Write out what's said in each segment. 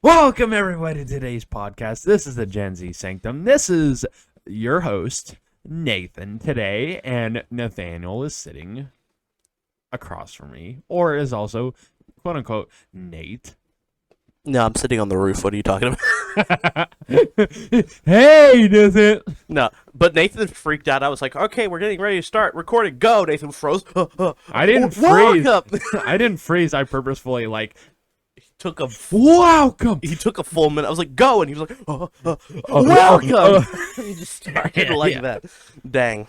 Welcome everybody to today's podcast. This is the Gen Z Sanctum. This is your host, Nathan, today, and Nathaniel is sitting across from me, or is also, quote unquote, Nate. No, I'm sitting on the roof. What are you talking about? Hey, Nathan! No, but Nathan freaked out. I was like, okay, we're getting ready to start recording. Go. Nathan froze. I didn't freeze. I didn't freeze. I purposefully, took a welcome! He took a full minute. I was like, go, and he was like, welcome. He just started that. Dang.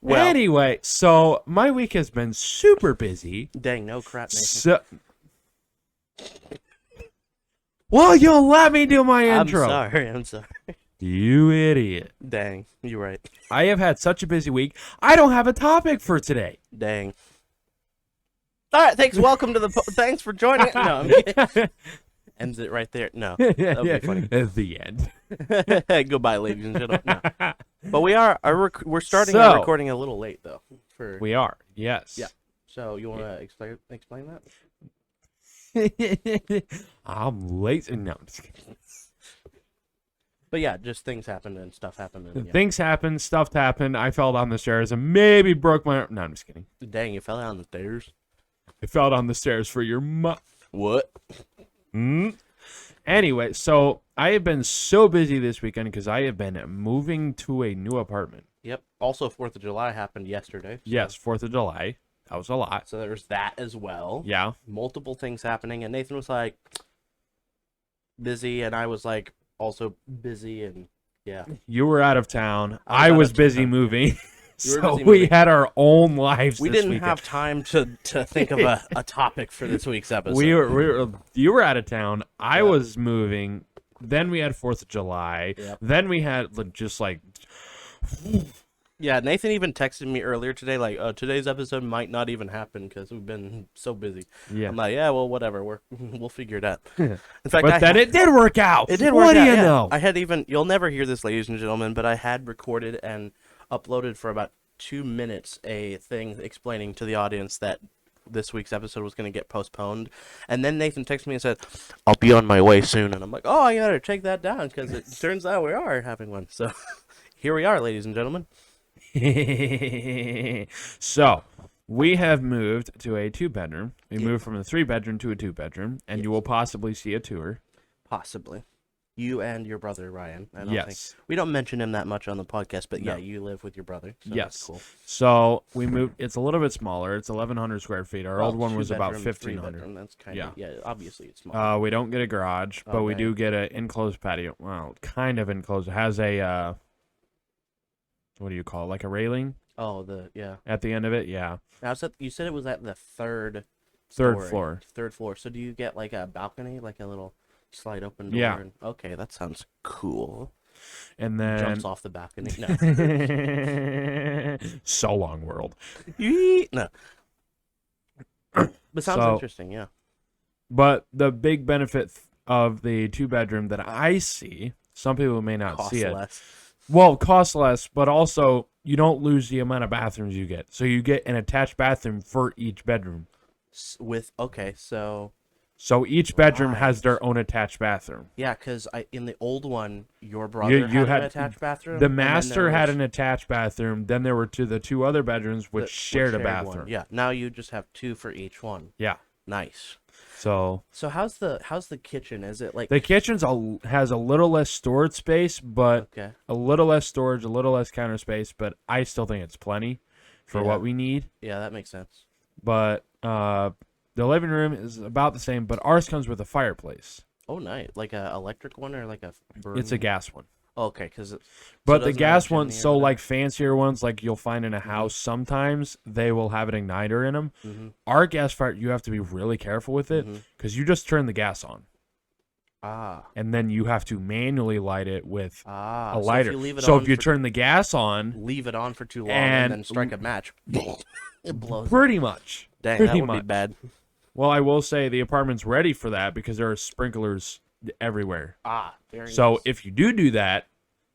Well, anyway, so my week has been super busy. Dang, no crap, Nathan. So, well, you'll let me do my intro. I'm sorry. You idiot. Dang, you're right. I have had such a busy week. I don't have a topic for today. Dang. All right, thanks. Welcome to the. Thanks for joining. No, I'm kidding. Ends it right there. No, that would be funny. At the end. Goodbye, ladies and gentlemen. No. But we're starting our recording a little late though. We are. Yes. Yeah. So you want to explain that? I'm late. No, I'm just kidding. But yeah, just things happened and stuff happened. And, yeah. Things happened, stuff happened. I fell down the stairs and maybe broke my arm. No, I'm just kidding. Dang, you fell down the stairs. I fell down the stairs for your What? Anyway, so I have been so busy this weekend because I have been moving to a new apartment. Yep. Also, 4th of July happened yesterday. So. Yes, 4th of July. That was a lot. So there's that as well. Yeah. Multiple things happening, and Nathan was like busy, and I was like also busy, and yeah. You were out of town. I was busy moving. So busy we moving. Had our own lives. We didn't have time to think of a topic for this week's episode. You were out of town. I was moving. Then we had 4th of July. Yep. Then we had just like. Yeah, Nathan even texted me earlier today, like, today's episode might not even happen because we've been so busy. Yeah. I'm like, yeah, well, whatever. We'll figure it out. In fact, but then it did work out. It did work out. What do you yeah. know? I had you'll never hear this, ladies and gentlemen, but I had recorded and uploaded for about 2 minutes a thing explaining to the audience that this week's episode was going to get postponed. And then Nathan texted me and said, I'll be on my way soon. And I'm like, oh, I got to take that down because it turns out we are having one. So here we are, ladies and gentlemen. So, we have moved to a 2-bedroom. We moved from a 3-bedroom to a 2-bedroom, and you will possibly see a tour. Possibly. You and your brother, Ryan. Yes. We don't mention him that much on the podcast, but No. yeah, you live with your brother. So yes. That's cool. So, we moved. It's a little bit smaller. It's 1,100 square feet. Our old one was about 1,500. That's kind of, yeah, obviously it's small. We don't get a garage, but we do get an enclosed patio. Well, kind of enclosed. It has a, what do you call it? Like a railing? Oh, yeah. At the end of it, yeah. Now, you said it was at the third floor. Third floor. So do you get like a balcony, like a little slide open door? Yeah. Okay, that sounds cool. And then Jumps off the balcony. No. So long world. No. But sounds interesting, yeah. But the big benefit of the 2-bedroom that I see, some people may not see it. Less. Well, it costs less, but also you don't lose the amount of bathrooms you get. So you get an attached bathroom for each bedroom. So each bedroom has their own attached bathroom. Yeah, because in the old one, your brother had an attached bathroom. The master had an attached bathroom. Then there were the 2 other bedrooms which shared a bathroom. One. Yeah, now you just have 2 for each one. Yeah. Nice. So how's the kitchen? Is it like the kitchen's has a little less storage space, but a little less storage, a little less counter space, but I still think it's plenty for what we need. Yeah, that makes sense. But the living room is about the same, but ours comes with a fireplace. Oh, nice. Like a electric one or like a burn? It's a gas one. Oh, okay, but the gas ones, so like fancier ones, like you'll find in a house, sometimes they will have an igniter in them. Mm-hmm. Our gas fire, you have to be really careful with it because you just turn the gas on. And then you have to manually light it with a lighter. So if you turn the gas on, leave it on for too long, and then strike a match, it blows. Pretty much. Dang, that would be bad. Well, I will say the apartment's ready for that because there are sprinklers everywhere. Very so nice. if you do that,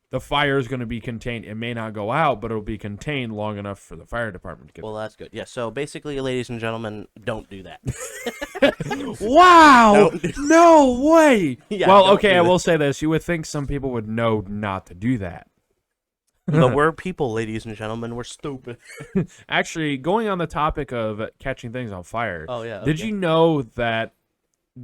the fire is going to be contained. It may not go out, but it'll be contained long enough for the fire department to get. Well, that's good. Yeah. So basically, ladies and gentlemen, don't do that. Wow! No way! Yeah, well, don't okay, do I that. will say this. You would think some people would know not to do that. But we're people, ladies and gentlemen. We're stupid. Actually, going on the topic of catching things on fire. Oh yeah. Did okay. you know that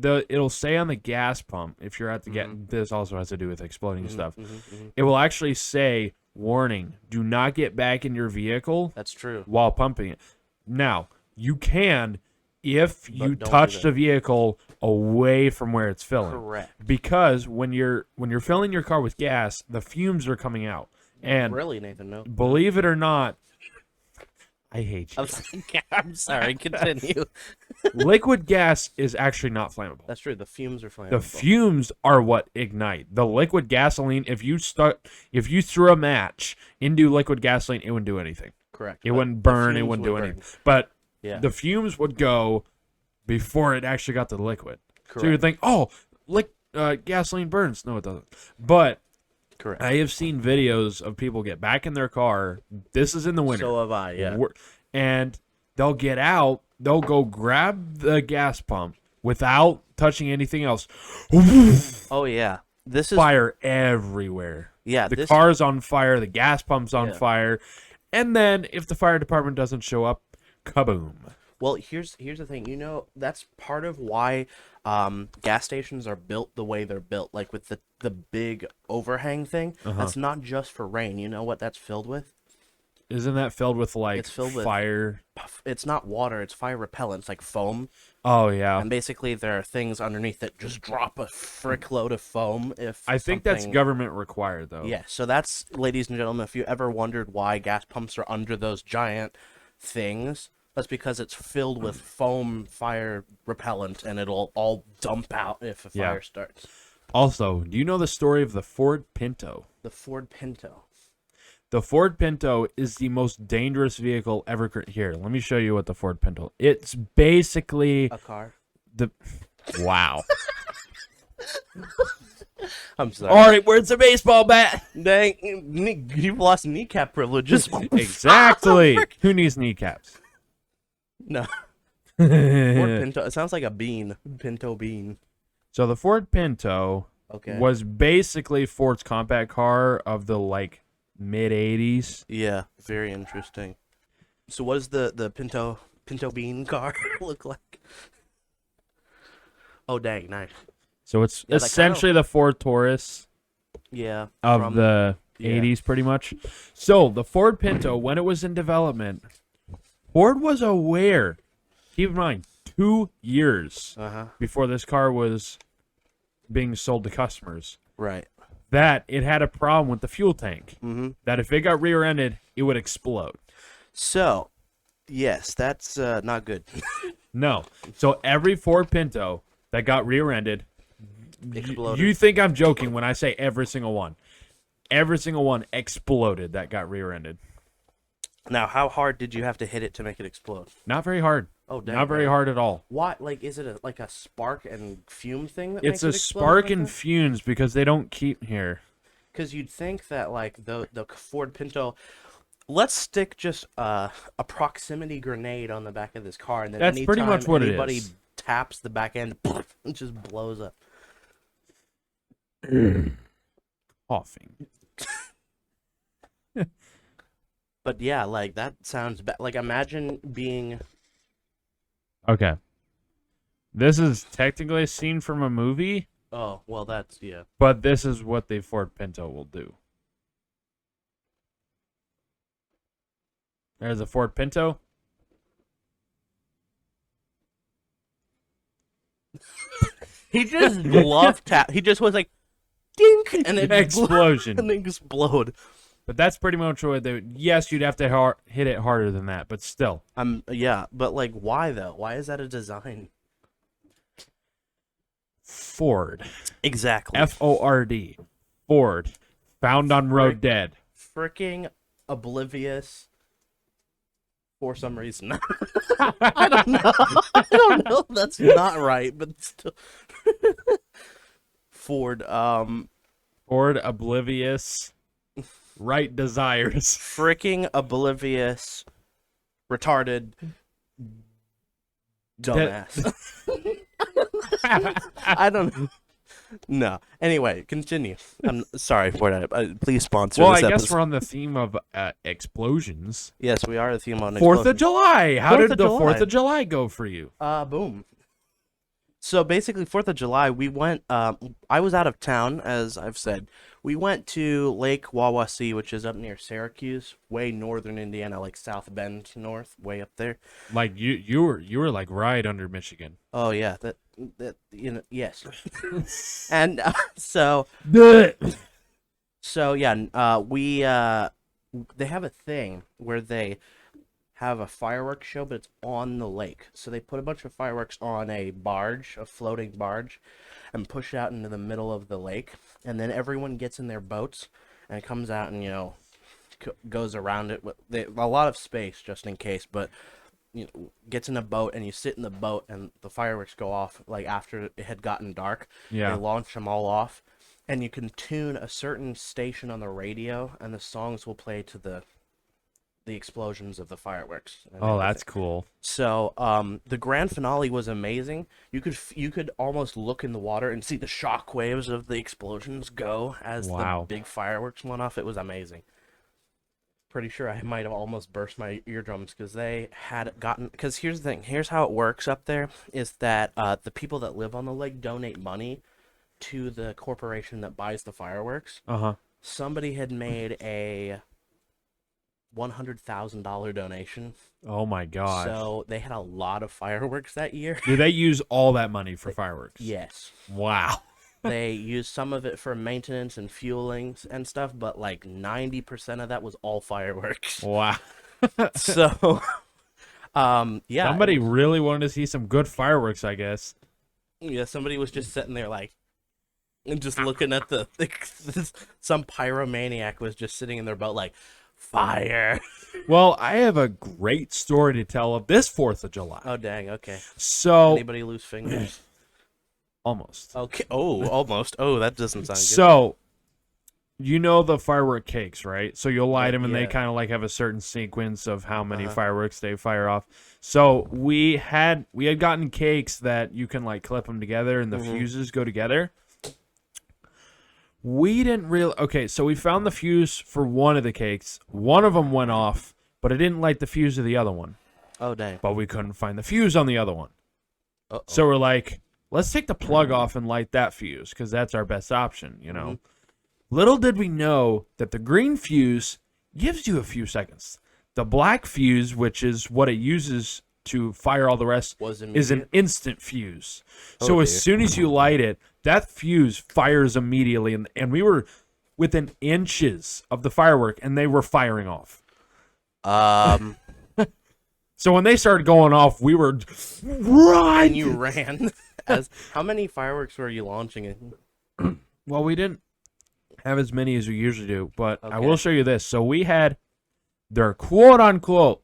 it'll say on the gas pump if you're at the Mm-hmm. this also has to do with exploding stuff. Mm-hmm. It will actually say, "Warning: Do not get back in your vehicle That's true. while pumping it." Now, you can if you don't do touch that. the vehicle away from where it's filling. Correct. Because when you're filling your car with gas, the fumes are coming out. And Really, Nathan? No. believe it or not, I hate you. I'm sorry. Continue. Liquid gas is actually not flammable. That's true. The fumes are flammable. The fumes are what ignite. The liquid gasoline, if you threw a match into liquid gasoline, it wouldn't do anything. Correct. It but wouldn't the burn, it fumes wouldn't would do burn. anything. But Yeah. the fumes would go before it actually got to the liquid. Correct. So you'd think, oh, gasoline burns. No, it doesn't. But Correct. I have seen videos of people get back in their car. This is in the winter. So have I. Yeah. And they'll get out. They'll go grab the gas pump without touching anything else. Oh yeah. This is Fire everywhere. yeah. The This car's on fire. The gas pump's on Yeah. fire. And then if the fire department doesn't show up, kaboom. Well, here's the thing. You know, that's part of why gas stations are built the way they're built. Like with the big overhang thing. That's not just for rain. You know what that's filled with? Isn't that filled with like It's filled with- fire? It's not water. It's fire repellent. It's like foam. Oh yeah. And basically, there are things underneath that just drop a frick load of foam. If I think that's something- government required though. Yeah, so that's, ladies and gentlemen, if you ever wondered why gas pumps are under those giant things, that's because it's filled with foam fire repellent, and it'll all dump out if a Yeah. fire starts. Also, do you know the story of the Ford Pinto? The Ford Pinto. The Ford Pinto is the most dangerous vehicle ever. Here, let me show you what the Ford Pinto. It's basically A car. the. Wow. I'm sorry. All right, where's the baseball bat? Dang, you've lost kneecap privileges. Exactly. Who needs kneecaps? No. Ford Pinto. It sounds like a bean. Pinto bean. So the Ford Pinto Okay. was basically Ford's compact car of the mid 80s. Yeah, very interesting. So what does the Pinto bean car look like? Oh dang, nice. So it's Yeah, that essentially the Ford Taurus Yeah. of from- the yeah. 80s pretty much. So the Ford Pinto, when it was in development, Ford was aware, keep in mind, 2 years Uh-huh. before this car was being sold to customers, Right. that it had a problem with the fuel tank. Mm-hmm. That if it got rear-ended, it would explode. So, yes, that's not good. No. So every Ford Pinto that got rear-ended, Exploded. you think I'm joking when I say every single one. Every single one exploded that got rear-ended. Now, how hard did you have to hit it to make it explode? Not very hard. Oh, dang. Not very man. hard at all. Why? Like, is it like a spark and fume thing that It's makes a it explode spark like and that? fumes because they don't keep here. Because you'd think that like the Ford Pinto, let's stick just a proximity grenade on the back of this car, and then That's pretty anytime much what it anybody is. taps the back end, it just blows up. Coughing. But yeah, like that sounds bad. Like imagine being Okay. This is technically a scene from a movie, oh well, that's yeah. but this is what the Ford Pinto will do. There's a Ford Pinto. He just love tap. He just was like, dink, and it Explosion. and then explode. But that's pretty much what they would. Yes, you'd have to hit it harder than that, but still. Yeah, but like, why though? Why is that a design? Ford. Exactly. Ford. Ford. Found on road dead. Freaking oblivious. For some reason, I don't know. I don't know. That's not right, but still. Ford. Ford oblivious. right desires. Freaking oblivious, retarded, dumbass. I don't know. No. Anyway, continue. I'm sorry for that. Please sponsor Well, this I guess episode. we're on the theme of explosions. Yes, we are the theme on 4th of explosions. July. How 4th did of the July. 4th of July go for you? Boom. So basically, 4th of July, we went. I was out of town, as I've said. We went to Lake Wawasee, which is up near Syracuse, way northern Indiana, like South Bend north, way up there. Like you were like right under Michigan. Oh yeah, that yes. And so yeah, we they have a thing where they have a fireworks show, but it's on the lake. So they put a bunch of fireworks on a barge, a floating barge, and push it out into the middle of the lake. And then everyone gets in their boats and it comes out and, goes around it with a lot of space just in case, but gets in a boat and you sit in the boat and the fireworks go off like after it had gotten dark. Yeah. They launch them all off and you can tune a certain station on the radio and the songs will play to the explosions of the fireworks. Oh, that's cool. So, the grand finale was amazing. You could almost look in the water and see the shock waves of the explosions go as the big fireworks went off. It was amazing. Pretty sure I might have almost burst my eardrums because they had gotten. Because here's the thing. Here's how it works up there: is that the people that live on the lake donate money to the corporation that buys the fireworks. Somebody had made a $100,000 donation. Oh my god. So they had a lot of fireworks that year. Did they use all that money for fireworks? Yes. Wow. They used some of it for maintenance and fueling and stuff, but like 90% of that was all fireworks. Wow. So yeah. Somebody really wanted to see some good fireworks, I guess. Yeah, somebody was just sitting there like and just looking at some pyromaniac was just sitting in their boat like fire. Well, I have a great story to tell of this 4th of July. Oh, dang. Okay. So, anybody lose fingers? almost. Okay. Oh, almost. Oh, that doesn't sound good. So, you know the firework cakes, right? So you'll light them, and they Yeah. kind of like have a certain sequence of how many fireworks they fire off. So we had gotten cakes that you can like clip them together, and the fuses go together. We didn't really... Okay, so we found the fuse for one of the cakes. One of them went off, but it didn't light the fuse of the other one. Oh, dang. But we couldn't find the fuse on the other one. Uh-oh. So we're like, let's take the plug off and light that fuse, because that's our best option, you know? Little did we know that the green fuse gives you a few seconds. The black fuse, which is what it uses to fire all the rest, is an instant fuse. So as soon as you light it, that fuse fires immediately, and we were within inches of the firework, and they were firing off. So when they started going off, we were right. And you ran. How many fireworks were you launching? Well, we didn't have as many as we usually do, but I Okay. will show you this. So we had their quote unquote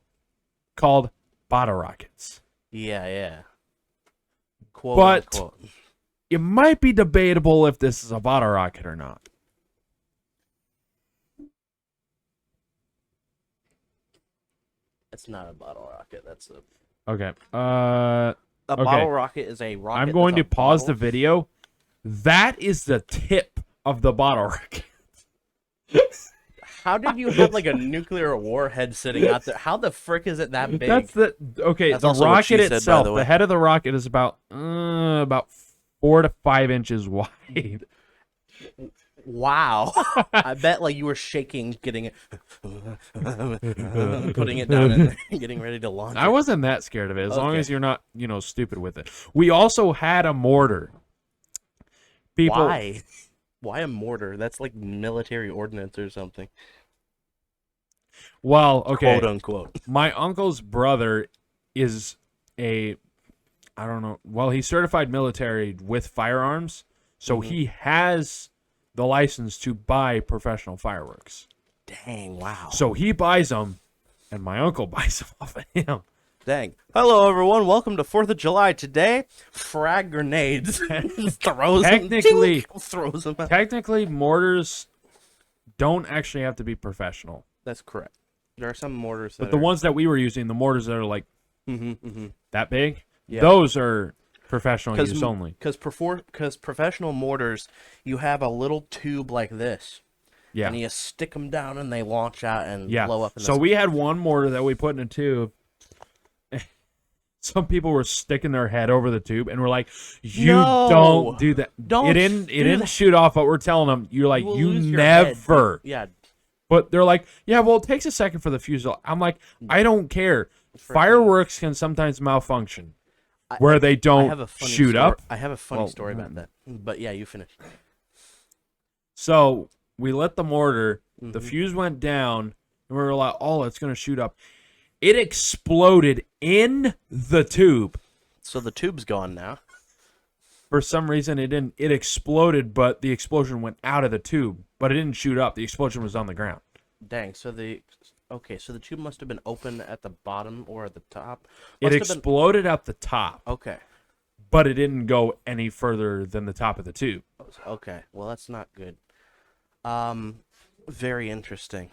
called bottle rockets. Yeah. Quote, But unquote. it might be debatable if this is a bottle rocket or not. It's not a bottle rocket. That's a Okay. Okay. bottle rocket is a rocket. I'm going to that's a pause the bottle. video. That is the tip of the bottle rocket. How did you have like a nuclear warhead sitting out there? How the frick is it that big? That's the okay. That's the also what she rocket said, by itself, the the way. head of the rocket is about 4 to 5 inches wide. Wow. I bet like you were shaking, getting it, putting it down and getting ready to launch I it. wasn't that scared of it, as long Okay. as you're not, stupid with it. We also had a mortar. People, Why? Why a mortar? That's like military ordnance or something. Well, okay. Quote unquote. My uncle's brother is I don't know. Well, he's certified military with firearms, so he has the license to buy professional fireworks. Dang, wow. So he buys them, and my uncle buys them off of him. Dang. Hello, everyone. Welcome to 4th of July. Today, frag grenades. Just throws Technically- them. Throws them out. Technically, mortars don't actually have to be professional. That's correct. There are some mortars that But the ones that we were using, the mortars that are like that big, those are professional use only. Because professional mortars, you have a little tube like this. Yeah. And you stick them down and they launch out and Yeah. blow up. In the So we had one mortar that we put in a tube. Some people were sticking their head over the tube and we're like, "You don't do that. It didn't shoot off." But we're telling them, "You're like, you never." Yeah. But they're like, "Yeah, well, it takes a second for the fuse." I'm like, I don't care. Fireworks can sometimes malfunction where they don't shoot up. I have a funny story about that. But yeah, you finish. So we lit the mortar. The fuse went down, and we were like, "Oh, it's gonna shoot up." It exploded in the tube. So the tube's gone now. For some reason, it didn't. It exploded, but the explosion went out of the tube. But it didn't shoot up. The explosion was on the ground. Dang. So the tube must have been open at the bottom or at the top. It exploded at the top. Okay. But it didn't go any further than the top of the tube. Okay. Well, that's not good. Very interesting.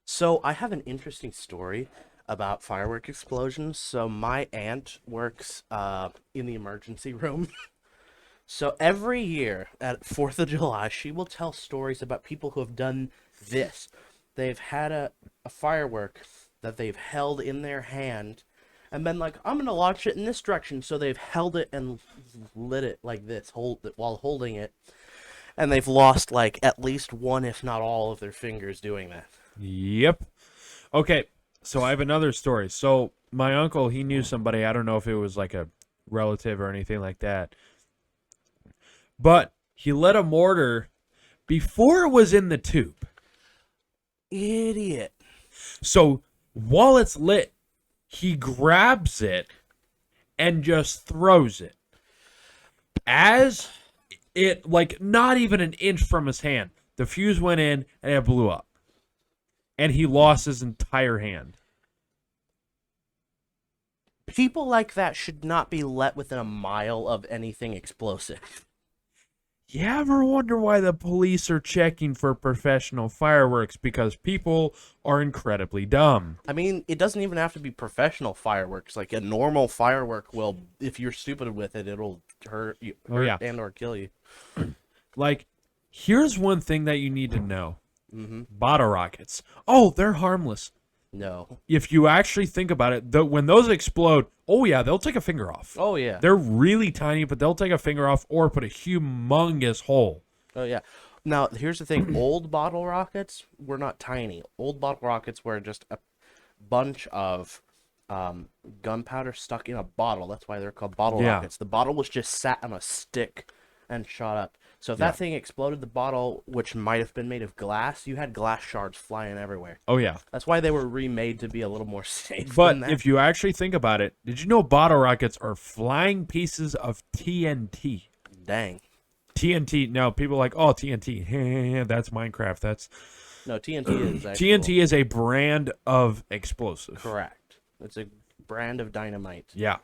So I have an interesting story about firework explosions. So my aunt works in the emergency room. So every year at 4th of July, she will tell stories about people who have done this. They've had a firework that they've held in their hand and been like, "I'm going to launch it in this direction." So they've held it and lit it like this, while holding it. And they've lost like at least one, if not all, of their fingers doing that. Yep. Okay, so I have another story. So my uncle, he knew somebody. I don't know if it was like a relative or anything like that. But he lit a mortar before it was in the tube. Idiot. So while it's lit, he grabs it and just throws it. As it, like, not even an inch from his hand, the fuse went in and it blew up. And he lost his entire hand. People like that should not be let within a mile of anything explosive. You ever wonder why the police are checking for professional fireworks? Because people are incredibly dumb. I mean, it doesn't even have to be professional fireworks. Like a normal firework will, if you're stupid with it, it'll hurt you and or kill you. Like, here's one thing that you need to know. Bottle rockets. Oh, they're harmless. No. If you actually think about it, when those explode, oh yeah, they'll take a finger off. Oh yeah. They're really tiny, but they'll take a finger off or put a humongous hole. Oh yeah. Now, here's the thing. Old bottle rockets were not tiny. Old bottle rockets were just a bunch of gunpowder stuck in a bottle. That's why they're called bottle rockets. The bottle was just sat on a stick and shot up. So if that thing exploded, the bottle, which might have been made of glass, you had glass shards flying everywhere. Oh, yeah. That's why they were remade to be a little more safe. But if you actually think about it, did you know bottle rockets are flying pieces of TNT? Dang. TNT. No, people are like, oh, TNT. That's Minecraft. No, TNT is actual. TNT is a brand of explosive. Correct. It's a brand of dynamite. Yeah.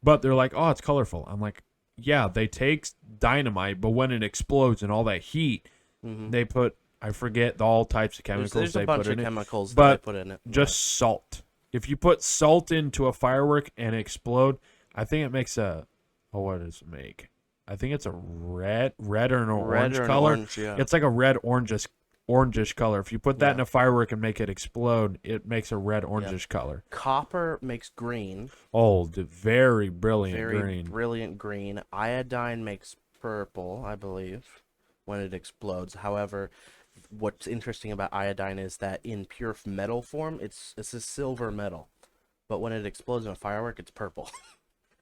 But they're like, oh, it's colorful. I'm like, yeah, they take dynamite, but when it explodes and all that heat, they put, I forget all types of chemicals there's they a bunch put of in chemicals it. that they put in it. Just salt. If you put salt into a firework and explode, I think it makes what does it make? I think it's a red or an orange color. It's like a red orangish color. If you put that in a firework and make it explode, it makes a red orangish color. Copper makes green. Oh, very brilliant green. Very brilliant green. Iodine makes purple, I believe, when it explodes. However, what's interesting about iodine is that in pure metal form, it's a silver metal, but when it explodes in a firework, it's purple.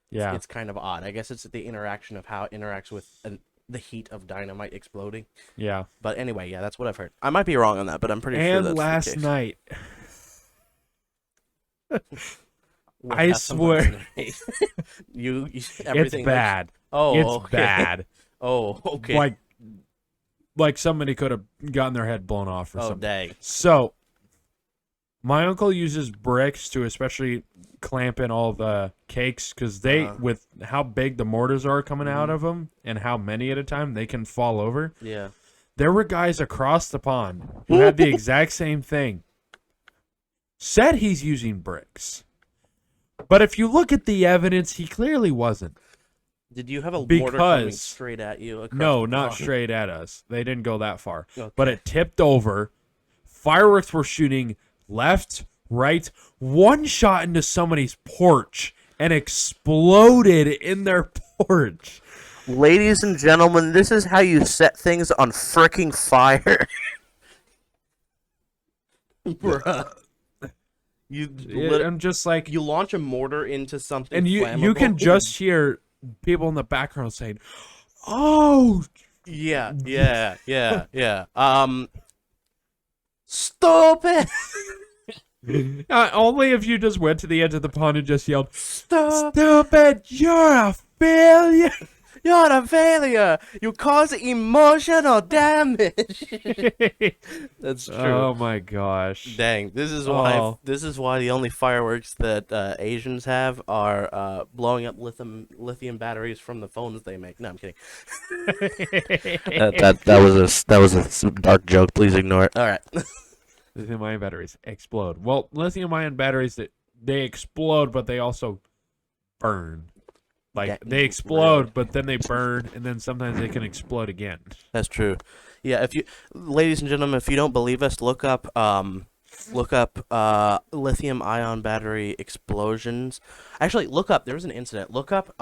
Yeah, it's kind of odd. I guess it's the interaction of how it interacts with the heat of dynamite exploding. Yeah. But anyway, yeah, that's what I've heard. I might be wrong on that, but I'm pretty sure that's the case. And last night, I swear, it's bad. It's bad. Oh, okay. Like somebody could have gotten their head blown off or something. Dang. So, my uncle uses bricks to especially clamp in all the cakes because with how big the mortars are coming out of them and how many at a time, they can fall over. Yeah. There were guys across the pond who had the exact same thing. Said he's using bricks. But if you look at the evidence, he clearly wasn't. Did you have a mortar coming straight at you? No, not straight at us. They didn't go that far. Okay. But it tipped over. Fireworks were shooting left, right. One shot into somebody's porch and exploded in their porch. Ladies and gentlemen, this is how you set things on fricking fire. Bruh. I'm just like, you launch a mortar into something and you flammable. can just hear people in the background saying, "Oh, yeah. Stupid. Only if you just went to the edge of the pond and just yelled, Stop. "Stupid! You're a failure! You're a failure. You cause emotional damage." That's true. Oh my gosh! Dang, this is why the only fireworks that Asians have are blowing up lithium batteries from the phones they make. No, I'm kidding. that was a dark joke. Please ignore it. All right. Lithium-ion batteries explode. Well, lithium-ion batteries, they explode, but they also burn. Like, they explode, but then they burn, and then sometimes they can explode again. That's true. Yeah, ladies and gentlemen, if you don't believe us, look up lithium-ion battery explosions. Actually, there was an incident. Look up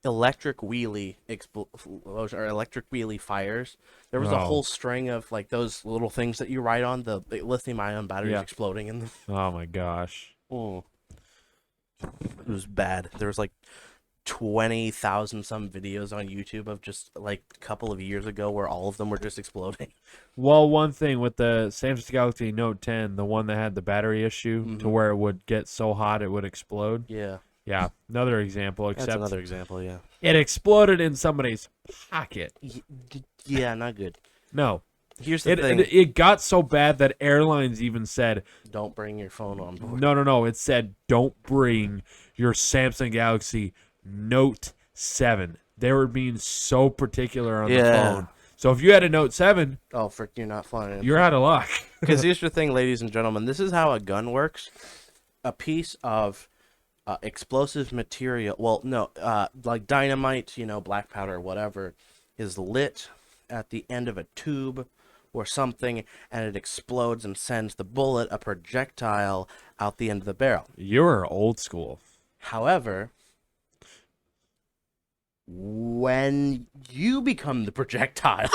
electric wheelie explosion or electric wheelie fires. There was a whole string of like those little things that you ride on, the lithium-ion batteries exploding in them. Oh my gosh. Oh. It was bad. There was like 20,000 some videos on YouTube of just like a couple of years ago where all of them were just exploding. Well, one thing with the Samsung Galaxy Note 10, the one that had the battery issue to where it would get so hot it would explode. Yeah. Yeah, another example. Except That's another example, yeah. It exploded in somebody's pocket. Yeah, not good. No. Here's the thing. It got so bad that airlines even said, don't bring your phone on board. No. It said, don't bring your Samsung Galaxy Note 7. They were being so particular on the phone. So if you had a Note 7, oh, frick, you're not flying it. You're out of luck. Because here's the thing, ladies and gentlemen. This is how a gun works. A piece of explosive material, like dynamite, black powder, whatever, is lit at the end of a tube or something, and it explodes and sends the bullet, a projectile, out the end of the barrel. You're old school. However, when you become the projectile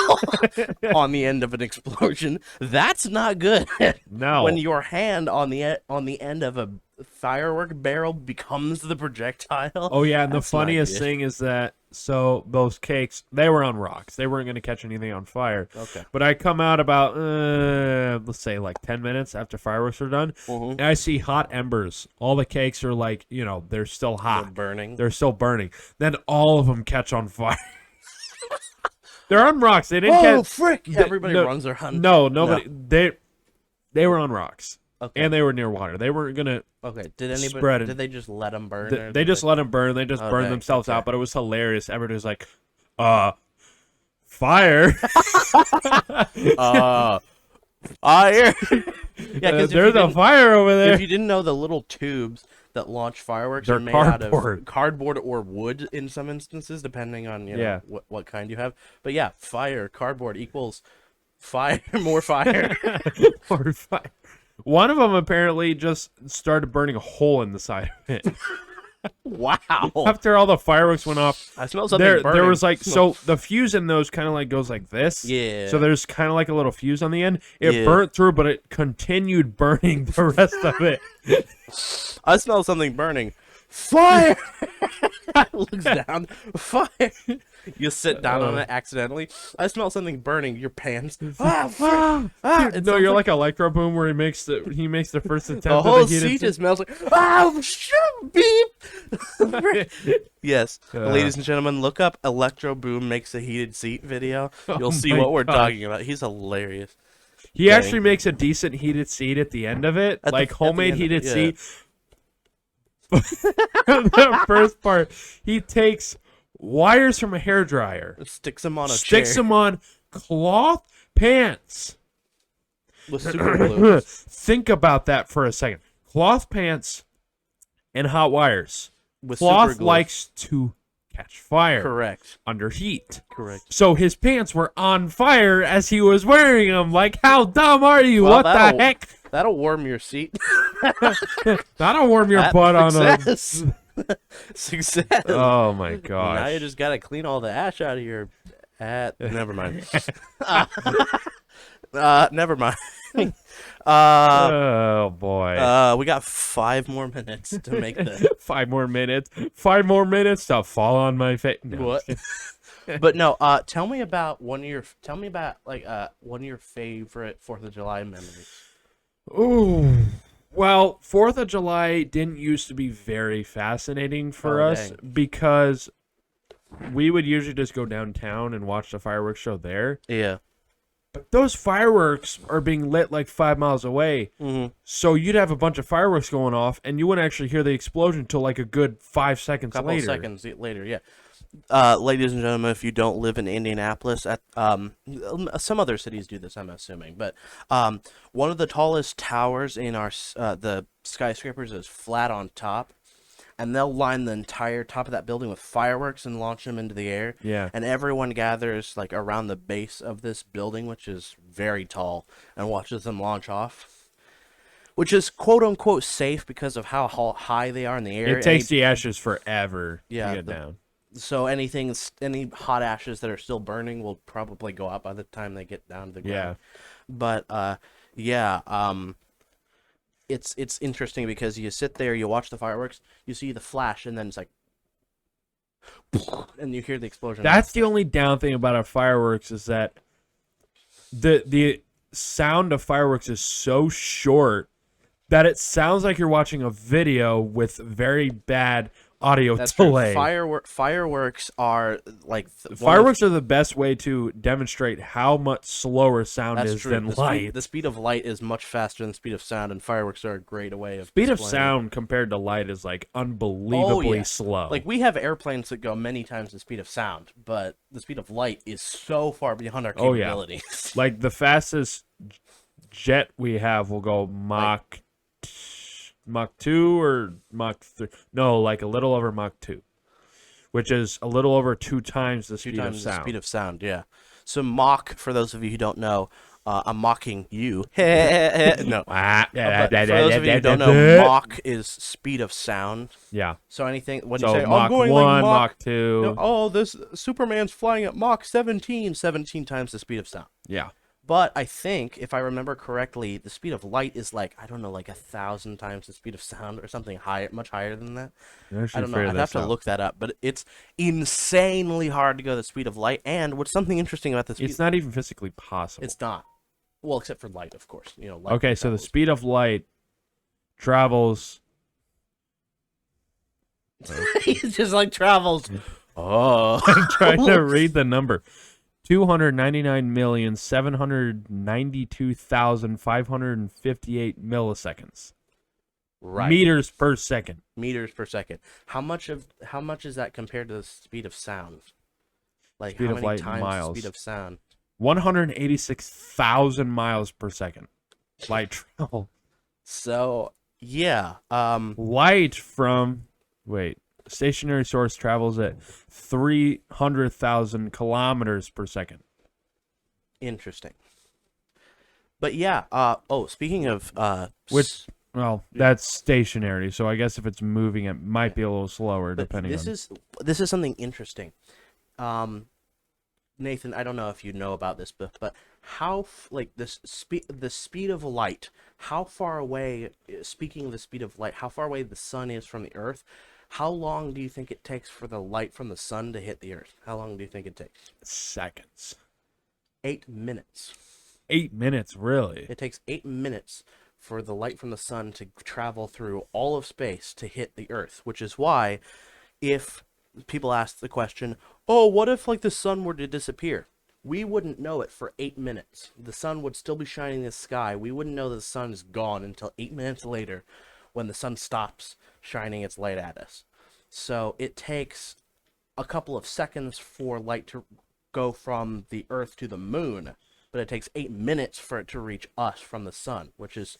on the end of an explosion, that's not good. No. When your hand on the end of a firework barrel becomes the projectile. Oh yeah, and the funniest thing is that those cakes, they were on rocks. They weren't going to catch anything on fire. Okay. But I come out about let's say like 10 minutes after fireworks are done, and I see hot embers. All the cakes are like, they're still hot. They're burning. They're still burning. Then all of them catch on fire. They're on rocks. They didn't catch. Oh frick! Everybody runs around. No, nobody. No. They were on rocks. Okay. And they were near water. They weren't gonna. Okay. Did anybody? Spread it. Did they just let them burn? They just let them burn. They just burned themselves out. But it was hilarious. Everybody was like, fire. Fire. Yeah, there's a fire over there. If you didn't know, the little tubes that launch fireworks are made out of cardboard or wood in some instances, depending on what kind you have. But yeah, cardboard equals fire, more fire. More fire. One of them apparently just started burning a hole in the side of it. Wow. After all the fireworks went off, I smell something burning. There was like, so the fuse in those kind of like goes like this. Yeah. So there's kind of like a little fuse on the end. It burnt through, but it continued burning the rest of it. I smell something burning. Fire! Looks down. Fire! You sit down on it accidentally. I smell something burning. Your pants. No, you're like Electro Boom, where he makes the first attempt. The whole seat just smells like beep. Yes, ladies and gentlemen, look up Electro Boom makes a heated seat video. You'll see what we're talking about. He's hilarious. He actually makes a decent heated seat at the end of it, like homemade heated seat. The first part, he takes wires from a hairdryer, sticks them on a sticks chair. them on, cloth pants. With super glue. Think about that for a second. Cloth pants and hot wires. With super Cloth glue. likes to catch fire. Correct. Under heat. Correct. So his pants were on fire as he was wearing them. Like, how dumb are you? Well, what the heck? That'll warm your seat. That'll warm your butt on a... Success. Oh, my gosh. Now you just got to clean all the ash out of your... Never mind. Never mind. Oh, boy. We got 5 more minutes to make the... 5 more minutes. 5 more minutes to fall on my face. No. What? But no, tell me about one of your favorite 4th of July memories. Ooh. Well, 4th of July didn't used to be very fascinating for us because we would usually just go downtown and watch the fireworks show there. Yeah. But those fireworks are being lit like 5 miles away. Mm-hmm. So you'd have a bunch of fireworks going off, and you wouldn't actually hear the explosion until like a good 5 seconds Couple later. seconds later, yeah. Ladies and gentlemen, if you don't live in Indianapolis, some other cities do this, I'm assuming, but one of the tallest towers in our the skyscrapers is flat on top, and they'll line the entire top of that building with fireworks and launch them into the air. Yeah. And everyone gathers like around the base of this building, which is very tall, and watches them launch off. Which is quote unquote safe because of how high they are in the air. It takes the ashes forever to get the, down. So any hot ashes that are still burning will probably go out by the time they get down to the ground. Yeah. But it's interesting because you sit there, you watch the fireworks, you see the flash, and then it's like, and you hear the explosion. That's the only down thing about a fireworks is that the sound of fireworks is so short that it sounds like you're watching a video with very bad audio delay. Fireworks are like fireworks are the best way to demonstrate how much slower sound is than light. The speed of light is much faster than the speed of sound, and fireworks are a great way of speed of sound compared to light is like unbelievably slow. Like we have airplanes that go many times the speed of sound, but the speed of light is so far beyond our capability. Like the fastest jet we have will go Mach 2 or Mach 3. No, like a little over Mach 2, which is a little over 2 times the speed of sound. The speed of sound, yeah. So Mach, for those of you who don't know, I'm mocking you. No. For those of you who don't know, Mach is speed of sound. Yeah. So anything when so you say Mach I'm going 1, like Mach 2. No, oh, this Superman's flying at Mach 17 times the speed of sound. Yeah. But I think, if I remember correctly, the speed of light is like, I don't know, like 1,000 times the speed of sound or something higher, much higher than that. I don't know. I'd have to look that up. But it's insanely hard to go the speed of light. And what's something interesting about the speed... It's not even physically possible. It's not. Well, except for light, of course. You know, light okay, so the speed of light travels... It just like travels. Oh. I'm trying to read the number. 299,792,558 milliseconds. Right. Meters per second. Meters per second. How much is that compared to the speed of sound? Like speed how of many light times miles. the speed of sound? 186,000 miles per second. Light travel. So yeah. Light from stationary source travels at 300,000 kilometers per second. Interesting. But yeah, speaking of that's stationary, so I guess if it's moving it might be a little slower depending on. This is something interesting. Nathan, I don't know if you know about this, but how the speed of light, how far away, speaking of the speed of light, how far away the sun is from the earth? How long do you think it takes for the light from the sun to hit the earth? How long do you think it takes? Seconds. 8 minutes. 8 minutes, really? It takes 8 minutes for the light from the sun to travel through all of space to hit the earth, which is why if people ask the question, oh, what if like the sun were to disappear? We wouldn't know it for 8 minutes. The sun would still be shining in the sky. We wouldn't know the sun is gone until 8 minutes later when the sun stops shining its light at us. So it takes a couple of seconds for light to go from the Earth to the moon, but it takes 8 minutes for it to reach us from the sun, which is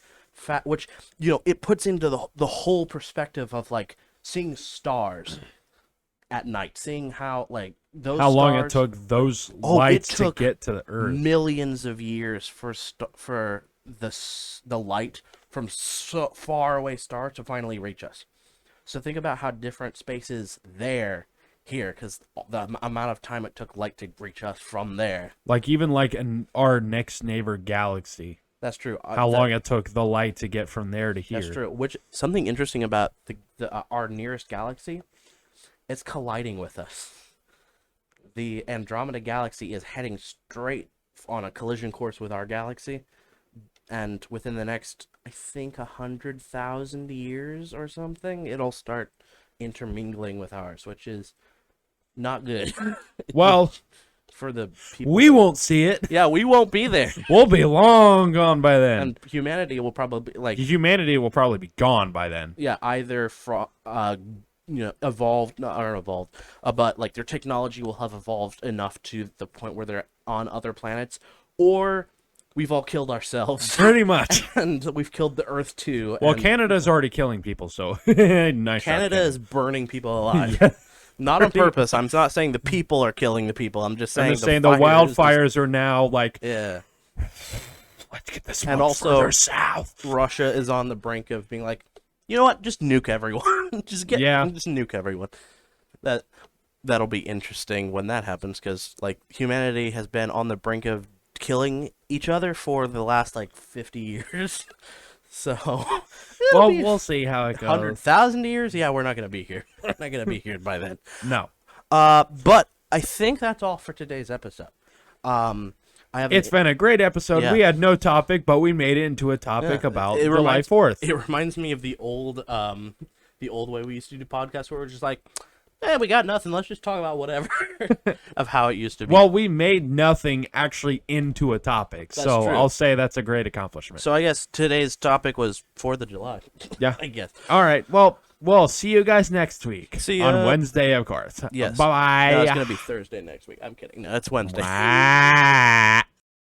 which, it puts into the whole perspective of like seeing stars at night, seeing how like those How long it stars, took those lights to took get to the Earth. millions of years for the light from so far away star to finally reach us. So think about how different space is here, because the amount of time it took light to reach us from there. Like even like our next neighbor galaxy. That's true. How long it took the light to get from there to here. That's true. Which something interesting about our nearest galaxy, it's colliding with us. The Andromeda galaxy is heading straight on a collision course with our galaxy, and within the next, I think, 100,000 years or something, it'll start intermingling with ours, which is not good. Well, for the people. We won't see it. Yeah, we won't be there. We'll be long gone by then. And humanity will probably be gone by then. Yeah, either evolved, but like their technology will have evolved enough to the point where they're on other planets, or we've all killed ourselves. Pretty much. And we've killed the Earth too. Well, Canada's already killing people, so nice. Canada is burning people alive. Yeah. Not on purpose. I'm not saying the people are killing the people. I'm just saying, the wildfires are now like, yeah. Let's get this and one also further south. Russia is on the brink of being like, you know what? Just nuke everyone. just nuke everyone. That'll be interesting when that happens, because like humanity has been on the brink of killing each other for the last like 50 years. So, well, we'll see how it goes. 100,000 years? Yeah, we're not gonna be here. We're not gonna be here by then. No. But I think that's all for today's episode. It's been a great episode. Yeah. We had no topic, but we made it into a topic about July 4th. It reminds me of the old way we used to do podcasts, where we're just like, we got nothing. Let's just talk about whatever of how it used to be. Well, we made nothing actually into a topic, That's so true. I'll say that's a great accomplishment. So I guess today's topic was 4th of July. Yeah. I guess. All right. Well, we'll see you guys next week. See ya. On Wednesday, of course. Yes. Bye-bye. No, it's going to be Thursday next week. I'm kidding. No, it's Wednesday. Bye.